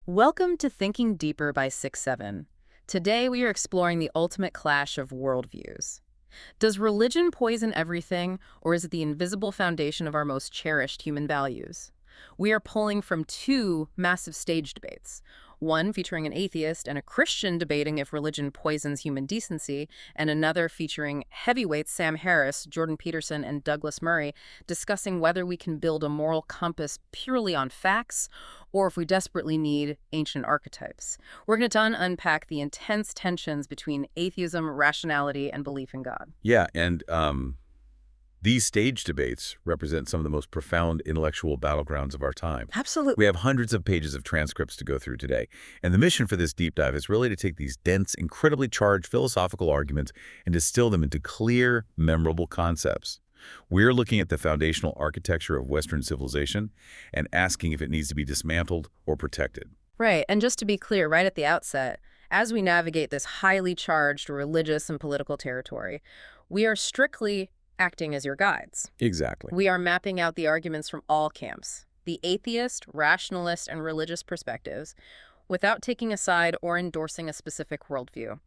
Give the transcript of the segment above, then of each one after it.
Welcome to Thinking Deeper by 6-7. Today we are exploring the ultimate clash of worldviews. Does religion poison everything, or is it the invisible foundation of our most cherished human values? We are pulling from two massive stage debates, one featuring an atheist and a Christian debating if religion poisons human decency, and another featuring heavyweights Sam Harris, Jordan Peterson, and Douglas Murray discussing whether we can build a moral compass purely on facts or if we desperately need ancient archetypes. We're going to unpack the intense tensions between atheism, rationality, and belief in God. Yeah, and these stage debates represent some of the most profound intellectual battlegrounds of our time. Absolutely. We have hundreds of pages of transcripts to go through today, and the mission for this deep dive is really to take these dense, incredibly charged philosophical arguments and distill them into clear, memorable concepts. We're looking at the foundational architecture of Western civilization and asking if it needs to be dismantled or protected. Right, and just to be clear right at the outset, as we navigate this highly charged religious and political territory, we are strictly acting as your guides. Exactly. We are mapping out the arguments from all camps, the atheist, rationalist, and religious perspectives, without taking a side or endorsing a specific worldview.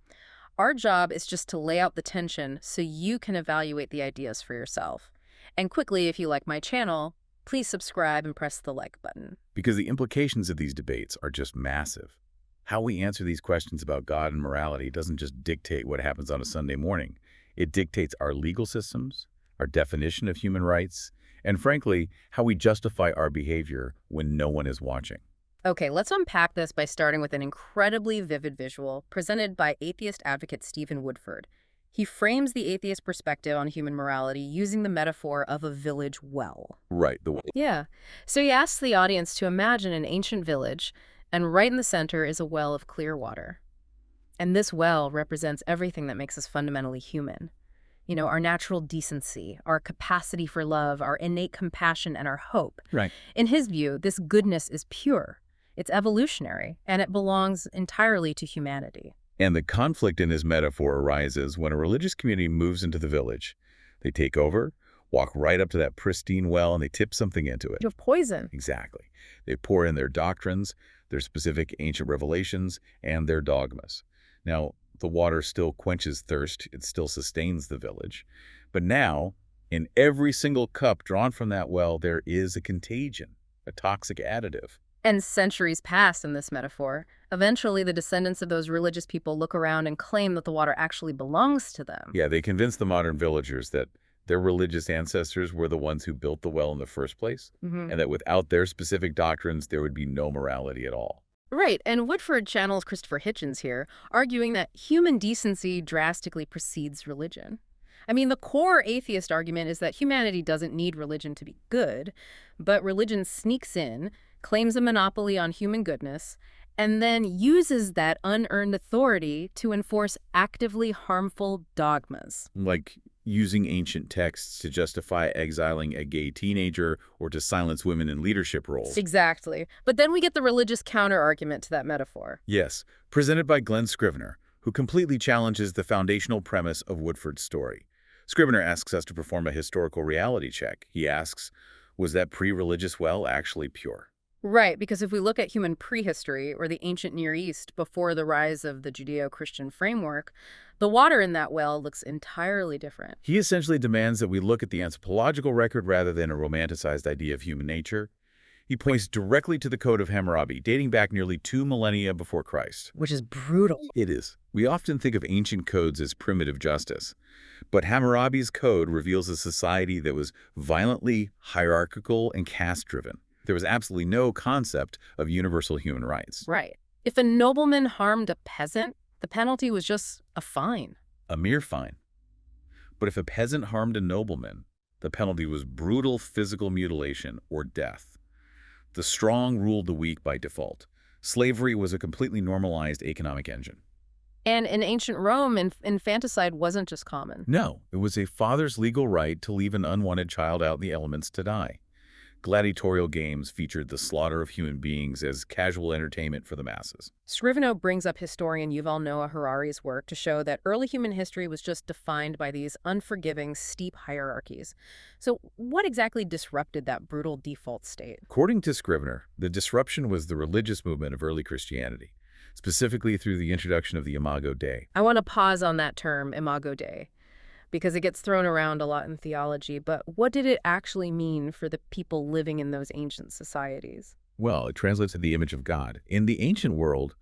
Our job is just to lay out the tension so you can evaluate the ideas for yourself. And quickly, if you like my channel, please subscribe and press the like button. Because the implications of these debates are just massive. How we answer these questions about God and morality doesn't just dictate what happens on a Sunday morning. It dictates our legal systems, our definition of human rights, and frankly, how we justify our behavior when no one is watching. Okay, let's unpack this by starting with an incredibly vivid visual presented by atheist advocate Stephen Woodford. He frames the atheist perspective on human morality using the metaphor of a village well. Right. Yeah. So he asks the audience to imagine an ancient village, and right in the center is a well of clear water. And this well represents everything that makes us fundamentally human. You know, our natural decency, our capacity for love, our innate compassion, and our hope. Right. In his view, this goodness is pure. It's evolutionary, and it belongs entirely to humanity. And the conflict in his metaphor arises when a religious community moves into the village. They take over, walk right up to that pristine well, and they tip something into it. You have poison. Exactly. They pour in their doctrines, their specific ancient revelations, and their dogmas. Now, the water still quenches thirst. It still sustains the village. But now, in every single cup drawn from that well, there is a contagion, a toxic additive. And centuries pass in this metaphor. Eventually, the descendants of those religious people look around and claim that the water actually belongs to them. Yeah, they convince the modern villagers that their religious ancestors were the ones who built the well in the first place, and that without their specific doctrines, there would be no morality at all. Right, and Woodford channels Christopher Hitchens here, arguing that human decency drastically precedes religion. I mean, the core atheist argument is that humanity doesn't need religion to be good, but religion sneaks in, claims a monopoly on human goodness, and then uses that unearned authority to enforce actively harmful dogmas. Like using ancient texts to justify exiling a gay teenager or to silence women in leadership roles. Exactly. But then we get the religious counter-argument to that metaphor. Yes, presented by Glenn Scrivener, who completely challenges the foundational premise of Woodford's story. Scrivener asks us to perform a historical reality check. He asks, was that pre-religious well actually pure? Right, because if we look at human prehistory, or the ancient Near East before the rise of the Judeo-Christian framework, the water in that well looks entirely different. He essentially demands that we look at the anthropological record rather than a romanticized idea of human nature. He points directly to the Code of Hammurabi, dating back nearly 2 millennia before Christ. Which is brutal. It is. We often think of ancient codes as primitive justice, but Hammurabi's code reveals a society that was violently hierarchical and caste-driven. There was absolutely no concept of universal human rights. Right. If a nobleman harmed a peasant, the penalty was just a fine. A mere fine. But if a peasant harmed a nobleman, the penalty was brutal physical mutilation or death. The strong ruled the weak by default. Slavery was a completely normalized economic engine. And in ancient Rome, infanticide wasn't just common. No, it was a father's legal right to leave an unwanted child out in the elements to die. Gladiatorial games featured the slaughter of human beings as casual entertainment for the masses. Scrivener brings up historian Yuval Noah Harari's work to show that early human history was just defined by these unforgiving, steep hierarchies. So what exactly disrupted that brutal default state? According to Scrivener, the disruption was the religious movement of early Christianity, specifically through the introduction of the Imago Dei. I want to pause on that term, Imago Dei, because it gets thrown around a lot in theology, but what did it actually mean for the people living in those ancient societies? Well, it translates to the image of God. In the ancient world,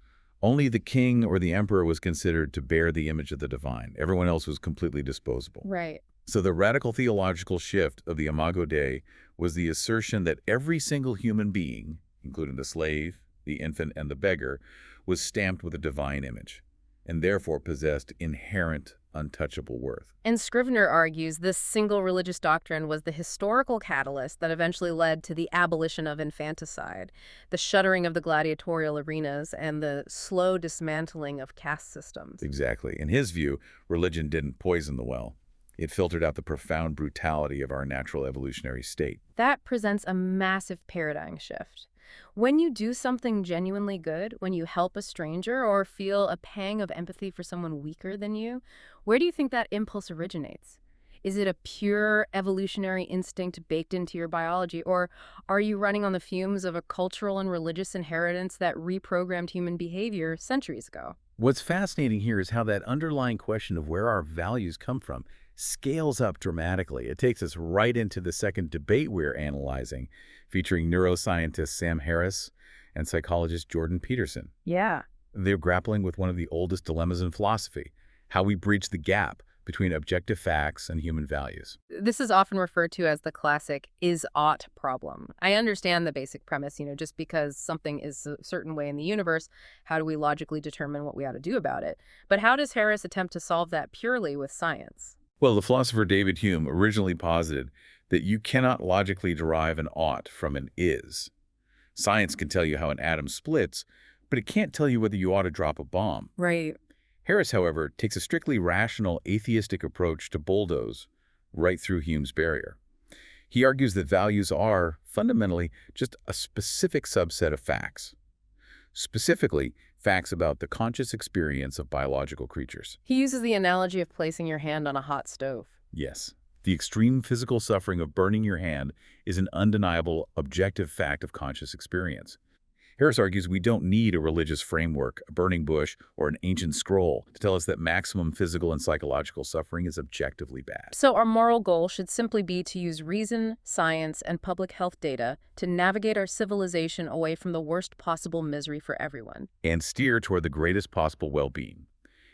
only the king or the emperor was considered to bear the image of the divine. Everyone else was completely disposable. Right. So the radical theological shift of the Imago Dei was the assertion that every single human being, including the slave, the infant, and the beggar, was stamped with a divine image, and therefore possessed inherent, untouchable worth. And Scrivener argues this single religious doctrine was the historical catalyst that eventually led to the abolition of infanticide, the shuttering of the gladiatorial arenas, and the slow dismantling of caste systems. Exactly. In his view, religion didn't poison the well. It filtered out the profound brutality of our natural evolutionary state. That presents a massive paradigm shift. When you do something genuinely good, when you help a stranger or feel a pang of empathy for someone weaker than you, where do you think that impulse originates? Is it a pure evolutionary instinct baked into your biology, or are you running on the fumes of a cultural and religious inheritance that reprogrammed human behavior centuries ago? What's fascinating here is how that underlying question of where our values come from scales up dramatically. It takes us right into the second debate we're analyzing, featuring neuroscientist Sam Harris and psychologist Jordan Peterson. Yeah. They're grappling with one of the oldest dilemmas in philosophy, how we bridge the gap between objective facts and human values. This is often referred to as the classic is-ought problem. I understand the basic premise, just because something is a certain way in the universe, how do we logically determine what we ought to do about it? But how does Harris attempt to solve that purely with science? Well, the philosopher David Hume originally posited that you cannot logically derive an ought from an is. Science can tell you how an atom splits, but it can't tell you whether you ought to drop a bomb. Right. Harris, however, takes a strictly rational, atheistic approach to bulldoze right through Hume's barrier. He argues that values are, fundamentally, just a specific subset of facts. Specifically, facts about the conscious experience of biological creatures. He uses the analogy of placing your hand on a hot stove. Yes, the extreme physical suffering of burning your hand is an undeniable, objective fact of conscious experience. Harris argues we don't need a religious framework, a burning bush, or an ancient scroll to tell us that maximum physical and psychological suffering is objectively bad. So our moral goal should simply be to use reason, science, and public health data to navigate our civilization away from the worst possible misery for everyone. And steer toward the greatest possible well-being.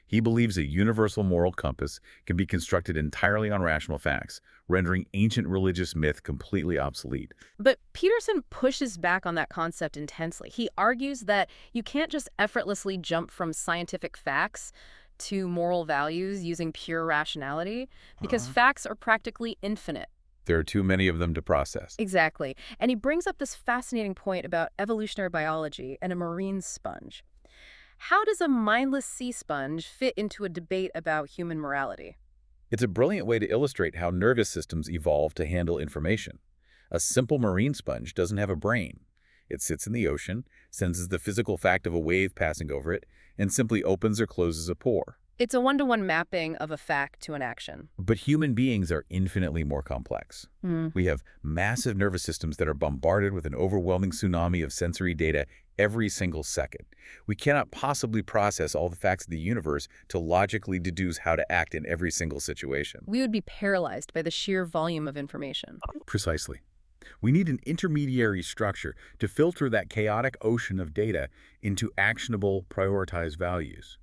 He believes a universal moral compass can be constructed entirely on rational facts, rendering ancient religious myth completely obsolete. But Peterson pushes back on that concept intensely. He argues that you can't just effortlessly jump from scientific facts to moral values using pure rationality, because facts are practically infinite. There are too many of them to process. Exactly. And he brings up this fascinating point about evolutionary biology and a marine sponge. How does a mindless sea sponge fit into a debate about human morality? It's a brilliant way to illustrate how nervous systems evolve to handle information. A simple marine sponge doesn't have a brain. It sits in the ocean, senses the physical fact of a wave passing over it, and simply opens or closes a pore. It's a one-to-one mapping of a fact to an action. But human beings are infinitely more complex. We have massive nervous systems that are bombarded with an overwhelming tsunami of sensory data every single second. We cannot possibly process all the facts of the universe to logically deduce how to act in every single situation. We would be paralyzed by the sheer volume of information. Precisely. We need an intermediary structure to filter that chaotic ocean of data into actionable, prioritized values.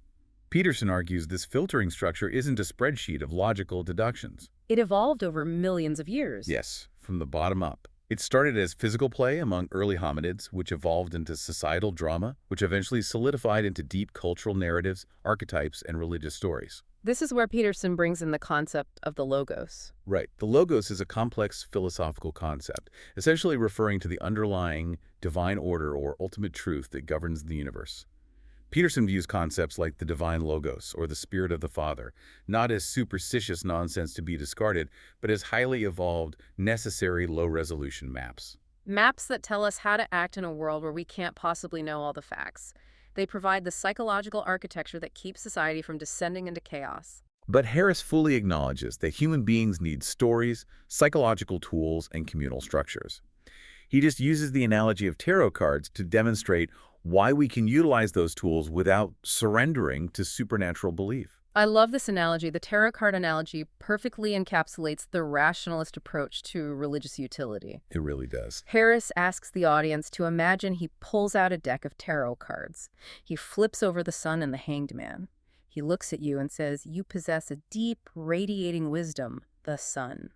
Peterson argues this filtering structure isn't a spreadsheet of logical deductions. It evolved over millions of years. Yes, from the bottom up. It started as physical play among early hominids, which evolved into societal drama, which eventually solidified into deep cultural narratives, archetypes, and religious stories. This is where Peterson brings in the concept of the logos. Right. The logos is a complex philosophical concept, essentially referring to the underlying divine order or ultimate truth that governs the universe. Peterson views concepts like the divine logos or the spirit of the Father, not as superstitious nonsense to be discarded, but as highly evolved, necessary low-resolution maps. Maps that tell us how to act in a world where we can't possibly know all the facts. They provide the psychological architecture that keeps society from descending into chaos. But Harris fully acknowledges that human beings need stories, psychological tools, and communal structures. He just uses the analogy of tarot cards to demonstrate why we can utilize those tools without surrendering to supernatural belief. I love this analogy. The tarot card analogy perfectly encapsulates the rationalist approach to religious utility. It really does. Harris asks the audience to imagine he pulls out a deck of tarot cards. He flips over the sun and the hanged man. He looks at you and says, "You possess a deep, radiating wisdom, the sun.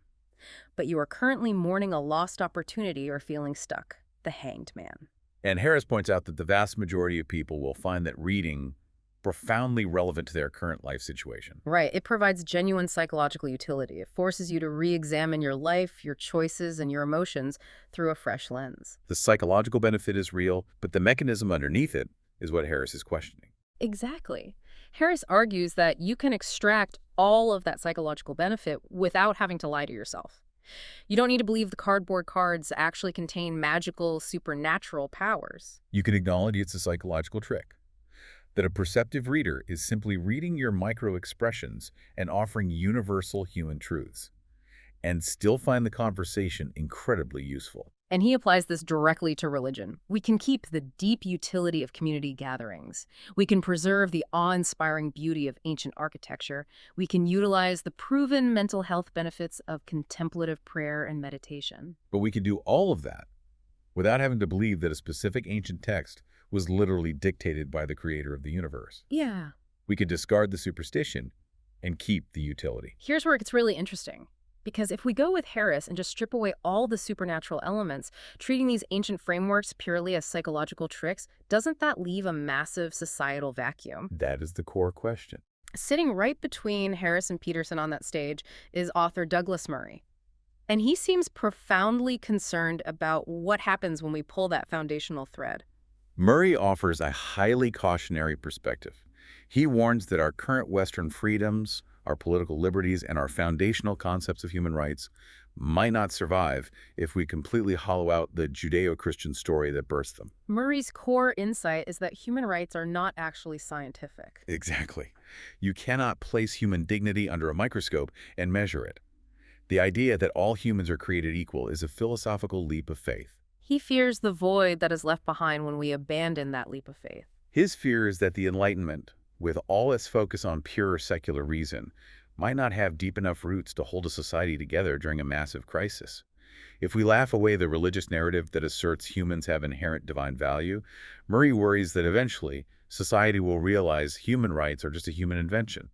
But you are currently mourning a lost opportunity or feeling stuck, the hanged man." And Harris points out that the vast majority of people will find that reading profoundly relevant to their current life situation. Right. It provides genuine psychological utility. It forces you to re-examine your life, your choices, and your emotions through a fresh lens. The psychological benefit is real, but the mechanism underneath it is what Harris is questioning. Exactly. Harris argues that you can extract all of that psychological benefit without having to lie to yourself. You don't need to believe the cardboard cards actually contain magical, supernatural powers. You can acknowledge it's a psychological trick, that a perceptive reader is simply reading your micro-expressions and offering universal human truths, and still find the conversation incredibly useful. And he applies this directly to religion. We can keep the deep utility of community gatherings. We can preserve the awe-inspiring beauty of ancient architecture. We can utilize the proven mental health benefits of contemplative prayer and meditation. But we can do all of that without having to believe that a specific ancient text was literally dictated by the creator of the universe. Yeah. We could discard the superstition and keep the utility. Here's where it gets really interesting. Because if we go with Harris and just strip away all the supernatural elements, treating these ancient frameworks purely as psychological tricks, doesn't that leave a massive societal vacuum? That is the core question. Sitting right between Harris and Peterson on that stage is author Douglas Murray. And he seems profoundly concerned about what happens when we pull that foundational thread. Murray offers a highly cautionary perspective. He warns that our current Western freedoms, our political liberties, and our foundational concepts of human rights might not survive if we completely hollow out the Judeo-Christian story that birthed them. Murray's core insight is that human rights are not actually scientific. Exactly. You cannot place human dignity under a microscope and measure it. The idea that all humans are created equal is a philosophical leap of faith. He fears the void that is left behind when we abandon that leap of faith. His fear is that the Enlightenment, with all its focus on pure secular reason, might not have deep enough roots to hold a society together during a massive crisis. If we laugh away the religious narrative that asserts humans have inherent divine value, Murray worries that eventually society will realize human rights are just a human invention.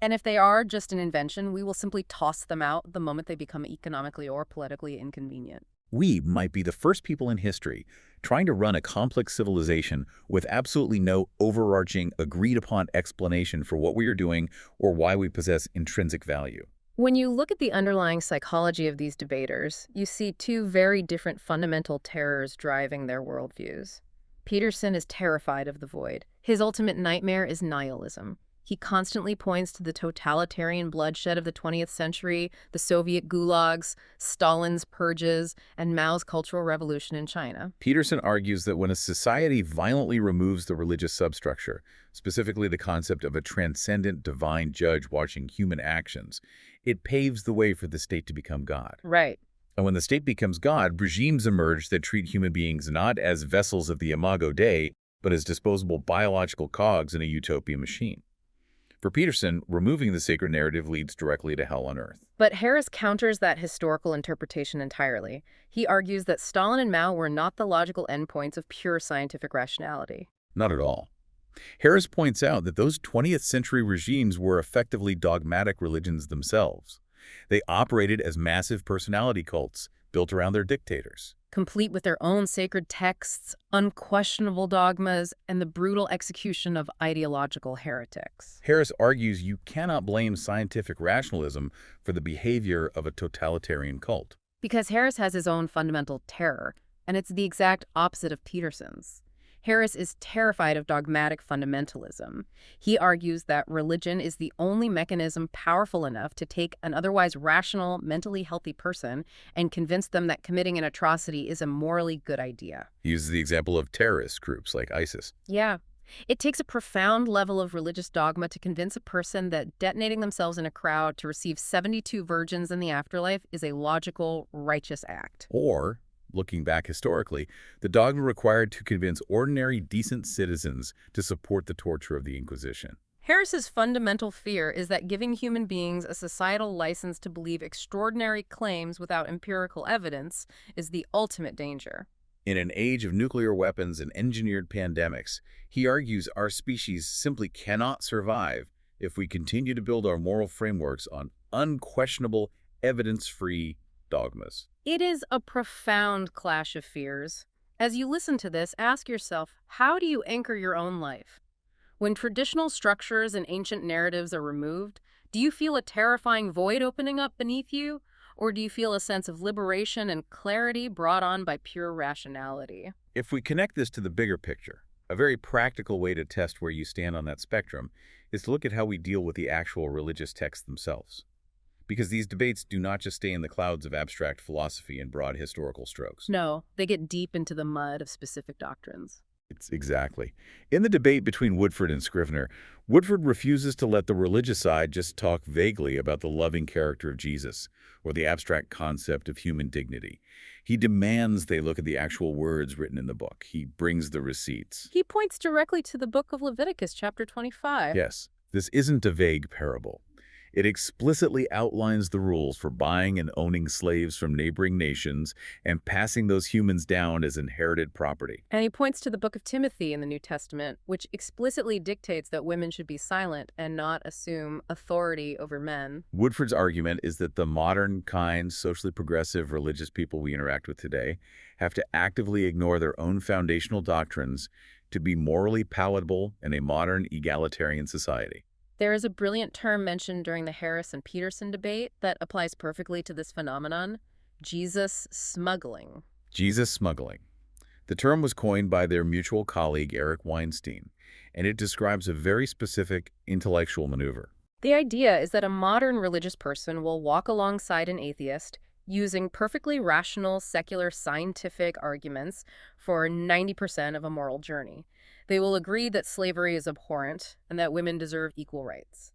And if they are just an invention, we will simply toss them out the moment they become economically or politically inconvenient. We might be the first people in history trying to run a complex civilization with absolutely no overarching, agreed-upon explanation for what we are doing or why we possess intrinsic value. When you look at the underlying psychology of these debaters, you see two very different fundamental terrors driving their worldviews. Peterson is terrified of the void. His ultimate nightmare is nihilism. He constantly points to the totalitarian bloodshed of the 20th century, the Soviet gulags, Stalin's purges, and Mao's Cultural Revolution in China. Peterson argues that when a society violently removes the religious substructure, specifically the concept of a transcendent divine judge watching human actions, it paves the way for the state to become God. Right. And when the state becomes God, regimes emerge that treat human beings not as vessels of the Imago Dei, but as disposable biological cogs in a utopian machine. For Peterson, removing the sacred narrative leads directly to hell on earth. But Harris counters that historical interpretation entirely. He argues that Stalin and Mao were not the logical endpoints of pure scientific rationality. Not at all. Harris points out that those 20th century regimes were effectively dogmatic religions themselves. They operated as massive personality cults built around their dictators, complete with their own sacred texts, unquestionable dogmas, and the brutal execution of ideological heretics. Harris argues you cannot blame scientific rationalism for the behavior of a totalitarian cult. Because Harris has his own fundamental terror, and it's the exact opposite of Peterson's. Harris is terrified of dogmatic fundamentalism. He argues that religion is the only mechanism powerful enough to take an otherwise rational, mentally healthy person and convince them that committing an atrocity is a morally good idea. He uses the example of terrorist groups like ISIS. Yeah. It takes a profound level of religious dogma to convince a person that detonating themselves in a crowd to receive 72 virgins in the afterlife is a logical, righteous act. Or, looking back historically, the dogma required to convince ordinary, decent citizens to support the torture of the Inquisition. Harris's fundamental fear is that giving human beings a societal license to believe extraordinary claims without empirical evidence is the ultimate danger. In an age of nuclear weapons and engineered pandemics, he argues our species simply cannot survive if we continue to build our moral frameworks on unquestionable, evidence-free dogmas. It is a profound clash of fears. As you listen to this, ask yourself, how do you anchor your own life? When traditional structures and ancient narratives are removed, do you feel a terrifying void opening up beneath you? Or do you feel a sense of liberation and clarity brought on by pure rationality? If we connect this to the bigger picture, a very practical way to test where you stand on that spectrum is to look at how we deal with the actual religious texts themselves. Because these debates do not just stay in the clouds of abstract philosophy and broad historical strokes. No, they get deep into the mud of specific doctrines. Exactly. In the debate between Woodford and Scrivener, Woodford refuses to let the religious side just talk vaguely about the loving character of Jesus or the abstract concept of human dignity. He demands they look at the actual words written in the book. He brings the receipts. He points directly to the book of Leviticus, chapter 25. Yes, this isn't a vague parable. It explicitly outlines the rules for buying and owning slaves from neighboring nations and passing those humans down as inherited property. And he points to the book of Timothy in the New Testament, which explicitly dictates that women should be silent and not assume authority over men. Woodford's argument is that the modern, kind, socially progressive religious people we interact with today have to actively ignore their own foundational doctrines to be morally palatable in a modern egalitarian society. There is a brilliant term mentioned during the Harris and Peterson debate that applies perfectly to this phenomenon: Jesus smuggling. Jesus smuggling. The term was coined by their mutual colleague Eric Weinstein, and it describes a very specific intellectual maneuver. The idea is that a modern religious person will walk alongside an atheist using perfectly rational, secular, scientific arguments for 90% of a moral journey. They will agree that slavery is abhorrent and that women deserve equal rights.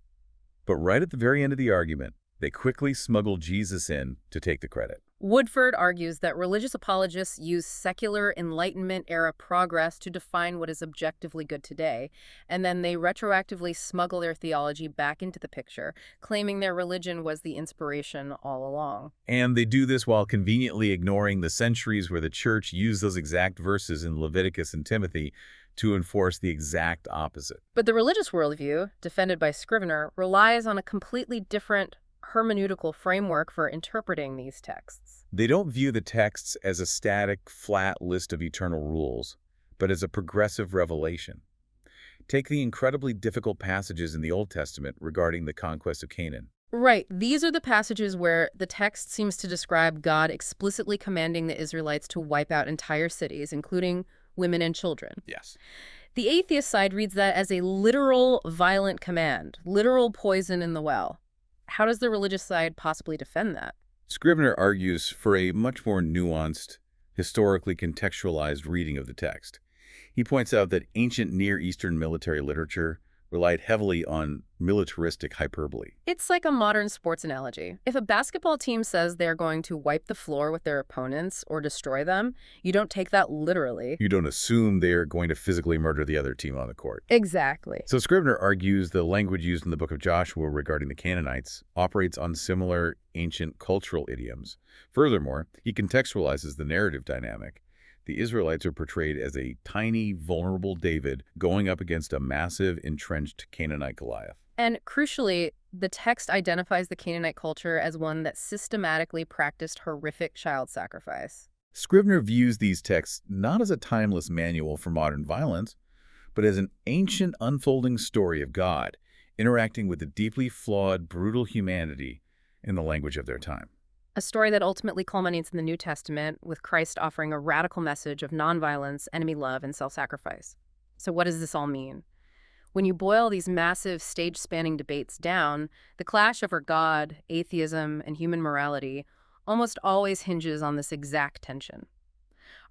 But right at the very end of the argument, they quickly smuggle Jesus in to take the credit. Woodford argues that religious apologists use secular Enlightenment-era progress to define what is objectively good today, and then they retroactively smuggle their theology back into the picture, claiming their religion was the inspiration all along. And they do this while conveniently ignoring the centuries where the church used those exact verses in Leviticus and Timothy to enforce the exact opposite. But the religious worldview, defended by Scrivener, relies on a completely different hermeneutical framework for interpreting these texts. They don't view the texts as a static, flat list of eternal rules, but as a progressive revelation. Take the incredibly difficult passages in the Old Testament regarding the conquest of Canaan. Right. These are the passages where the text seems to describe God explicitly commanding the Israelites to wipe out entire cities, including women and children. Yes. The atheist side reads that as a literal, violent command, literal poison in the well. How does the religious side possibly defend that? Scrivener argues for a much more nuanced, historically contextualized reading of the text. He points out that ancient Near Eastern military literature relied heavily on militaristic hyperbole. It's like a modern sports analogy. If a basketball team says they're going to wipe the floor with their opponents or destroy them, you don't take that literally. You don't assume they're going to physically murder the other team on the court. Exactly. So Scrivener argues the language used in the book of Joshua regarding the Canaanites operates on similar ancient cultural idioms. Furthermore, he contextualizes the narrative dynamic. The Israelites are portrayed as a tiny, vulnerable David going up against a massive, entrenched Canaanite Goliath. And crucially, the text identifies the Canaanite culture as one that systematically practiced horrific child sacrifice. Scrivener views these texts not as a timeless manual for modern violence, but as an ancient unfolding story of God interacting with the deeply flawed, brutal humanity in the language of their time. A story that ultimately culminates in the New Testament, with Christ offering a radical message of nonviolence, enemy love, and self-sacrifice. So what does this all mean? When you boil these massive stage-spanning debates down, the clash over God, atheism, and human morality almost always hinges on this exact tension.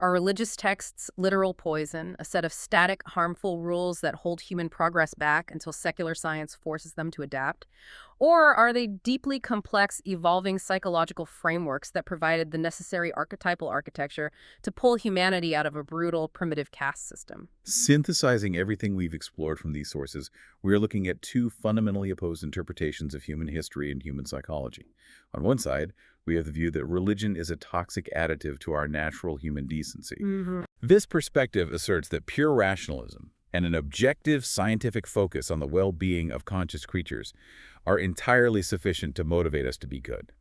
Are religious texts literal poison, a set of static, harmful rules that hold human progress back until secular science forces them to adapt? Or are they deeply complex, evolving psychological frameworks that provided the necessary archetypal architecture to pull humanity out of a brutal, primitive caste system? Synthesizing everything we've explored from these sources, we are looking at two fundamentally opposed interpretations of human history and human psychology. On one side, we have the view that religion is a toxic additive to our natural human decency. This perspective asserts that pure rationalism and an objective scientific focus on the well-being of conscious creatures are entirely sufficient to motivate us to be good.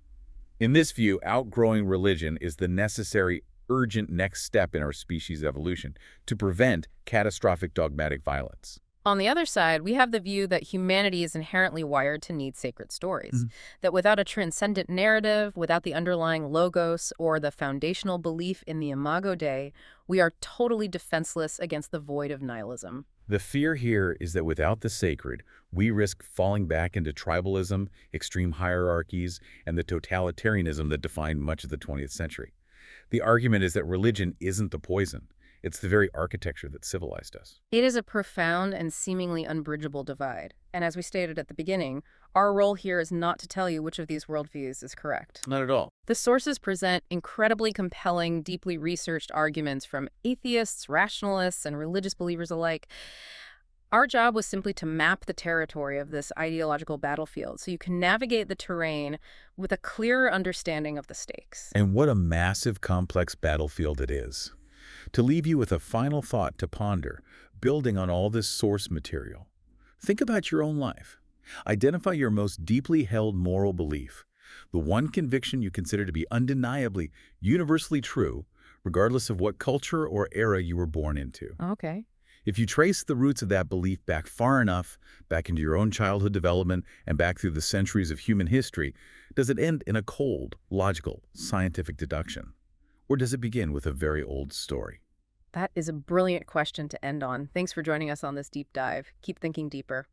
In this view, outgrowing religion is the necessary, urgent next step in our species' evolution to prevent catastrophic dogmatic violence. On the other side, we have the view that humanity is inherently wired to need sacred stories, that without a transcendent narrative, without the underlying logos, or the foundational belief in the imago Dei, we are totally defenseless against the void of nihilism. The fear here is that without the sacred, we risk falling back into tribalism, extreme hierarchies, and the totalitarianism that defined much of the 20th century. The argument is that religion isn't the poison. It's the very architecture that civilized us. It is a profound and seemingly unbridgeable divide. And as we stated at the beginning, our role here is not to tell you which of these worldviews is correct. Not at all. The sources present incredibly compelling, deeply researched arguments from atheists, rationalists, and religious believers alike. Our job was simply to map the territory of this ideological battlefield so you can navigate the terrain with a clearer understanding of the stakes. And what a massive, complex battlefield it is. To leave you with a final thought to ponder, building on all this source material. Think about your own life. Identify your most deeply held moral belief, the one conviction you consider to be undeniably, universally true, regardless of what culture or era you were born into. Okay. If you trace the roots of that belief back far enough, back into your own childhood development and back through the centuries of human history, does it end in a cold, logical, scientific deduction? Or does it begin with a very old story? That is a brilliant question to end on. Thanks for joining us on this deep dive. Keep thinking deeper.